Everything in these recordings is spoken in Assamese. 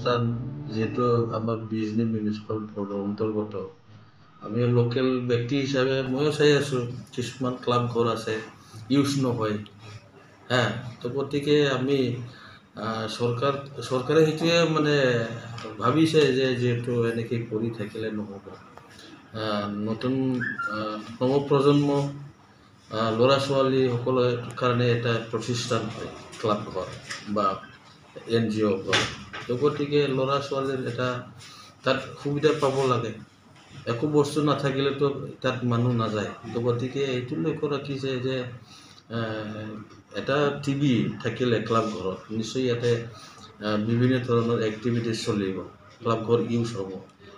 অনুষ্ঠান যেহেতু আমাৰ বিজনেস মিউনিসিপাল বৰ্ডৰ অন্তৰ্গত আমি লোকেল ব্যক্তি হিচাপে ময়ো চাই আছোঁ কিছুমান ক্লাব ঘৰ আছে ইউজ নহয় হ্যাঁ তো গতিকে আমি চৰকাৰে সেইটোৱে মানে ভাবিছে যে যেহেতু এনেকৈ কৰি থাকিলে নহ'ব নতুন নৱপ্ৰজন্ম ল'ৰা ছোৱালীসকলৰ কাৰণে এটা প্ৰতিষ্ঠান হয় ক্লাব ঘৰ বা NGO ঘৰ তো গতিকে ল'ৰা ছোৱালীৰ এটা তাত সুবিধা পাব লাগে একো বস্তু নাথাকিলেতো তাত মানুহ নাযায় তো গতিকে এইটো লক্ষ্য ৰাখিছে যে এটা টিভি থাকিলে ক্লাব ঘৰত নিশ্চয় ইয়াতে বিভিন্ন ধৰণৰ এক্টিভিটিজ চলিব ক্লাব ঘৰ ইউজ হ'ব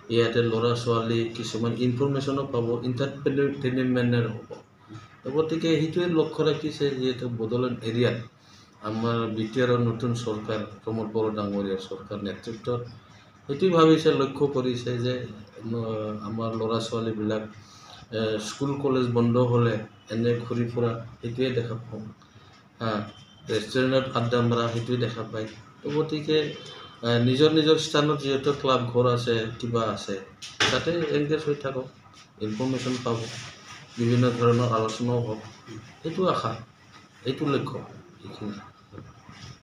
ইয়াতে ল'ৰা ছোৱালী কিছুমান ইনফৰমেশ্যনো পাব এণ্টাৰটেইনমেণ্টৰ হ'ব তো গতিকে সেইটোৱে লক্ষ্য ৰাখিছে যিহেতু বড়োলেণ্ড এৰিয়াত আমাৰ BTR নতুন চৰকাৰ প্ৰমোদ বড়ো ডাঙৰীয়াৰ চৰকাৰ নেতৃত্বত সেইটোৱে ভাবিছে লক্ষ্য কৰিছে যে আমাৰ ল'ৰা ছোৱালীবিলাক স্কুল কলেজ বন্ধ হ'লে এনে ঘূৰি ফুৰা সেইটোৱে দেখা পাওঁ ৰেষ্টুৰেণ্টত আড্ডা মাৰা সেইটোৱে দেখা পায় তো গতিকে নিজৰ নিজৰ স্থানত যিহেতু ক্লাব ঘৰ আছে কিবা আছে তাতে এংগেজ হৈ থাকক ইনফৰমেশ্যন পাব বিভিন্ন ধৰণৰ আলোচনাও হওক এইটো আশা এইটো লক্ষ্য এইখিনি